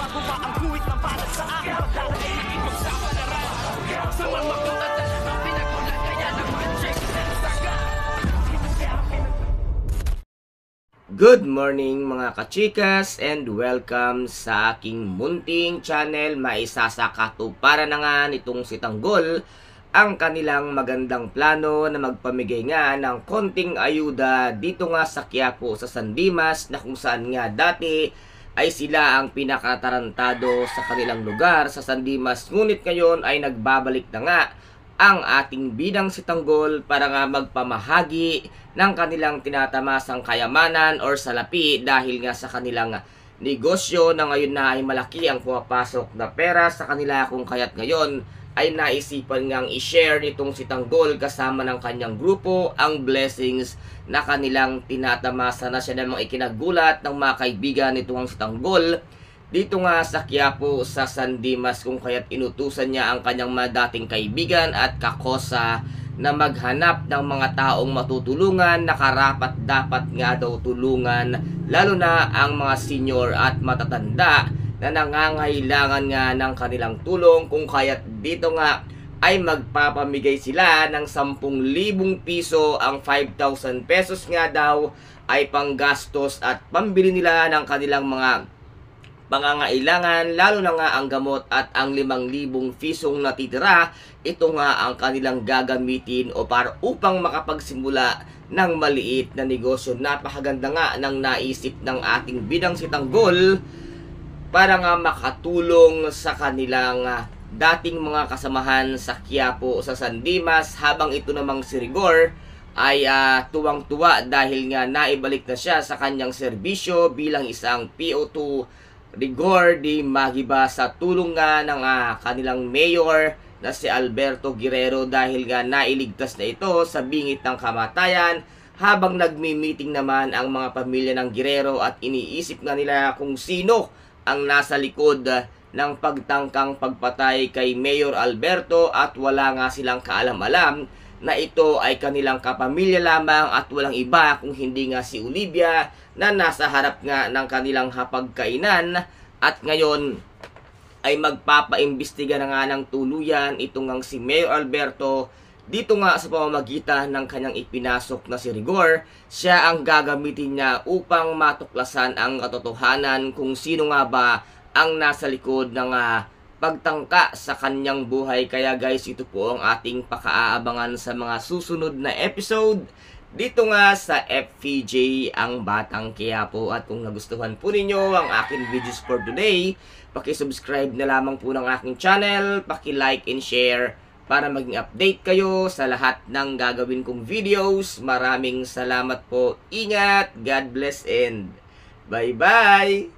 Gumagawa ang guhit ng balat sa akin. Pagdala ay nakipagsama na rin. Sa mga makulat ang pinagulat kaya ng magic saga. Good morning mga kachikas and welcome sa aking munting channel. Maisasakatuparan na nga nitong si Tanggol ang kanilang magandang plano na magpamigay nga ng konting ayuda dito nga sa Quiapo sa San Dimas, na kung saan nga dati ay sila ang pinakatarantado sa kanilang lugar sa San Dimas. Ngunit ngayon ay nagbabalik na nga ang ating bidang si Tanggol para nga magpamahagi ng kanilang tinatamasang kayamanan or salapi dahil nga sa kanilang negosyo na ngayon na ay malaki ang pumapasok na pera sa kanila, kung kaya't ngayon ay naisipan ngang i-share nitong si Tanggol kasama ng kanyang grupo ang blessings na kanilang tinatamasa, na siya namang ikinagulat ng mga kaibigan nitong si Tanggol dito nga sa Quiapo sa San Dimas, kung kaya't inutusan niya ang kanyang mga dating kaibigan at kakosa na maghanap ng mga taong matutulungan na karapat dapat nga daw tulungan, lalo na ang mga senior at matatanda na nangangailangan nga ng kanilang tulong, kung kaya't dito nga ay magpapamigay sila ng 10,000 piso. Ang 5,000 pesos nga daw ay panggastos at pambili nila ng kanilang mga pangangailangan, lalo na nga ang gamot, at ang 5,000 pisong natitira, ito nga ang kanilang gagamitin o para upang makapagsimula ng maliit na negosyo. Napakaganda nga ng naisip ng ating bidang si Tanggol para nga makatulong sa kanilang dating mga kasamahan sa Quiapo sa San Dimas, habang ito namang si Rigor ay tuwang-tuwa dahil nga naibalik na siya sa kanyang serbisyo bilang isang PO2 Rigor di Magiba sa tulong nga ng kanilang mayor na si Alberto Guerrero, dahil nga nailigtas na ito sa bingit ng kamatayan, habang nagmi-meeting naman ang mga pamilya ng Guerrero at iniisip nga nila kung sino ang nasa likod ng pagtangkang pagpatay kay Mayor Alberto, at wala nga silang kaalam-alam na ito ay kanilang kapamilya lamang at walang iba kung hindi nga si Olivia na nasa harap nga ng kanilang hapagkainan. At ngayon ay magpapaimbestiga na nga ng tuluyan itong ang si Mayor Alberto dito nga sa pamamagitan ng kanyang ipinasok na si Rigor. Siya ang gagamitin niya upang matuklasan ang katotohanan kung sino nga ba ang nasa likod ng pagtangka sa kanyang buhay. Kaya guys, ito po ang ating pakaaabangan sa mga susunod na episode dito nga sa FPJ ang Batang Quiapo. At kung nagustuhan po ninyo ang aking videos for today, paki-subscribe na lamang po ng aking channel, paki-like and share para maging update kayo sa lahat ng gagawin kong videos. Maraming salamat po. Ingat, God bless and bye-bye!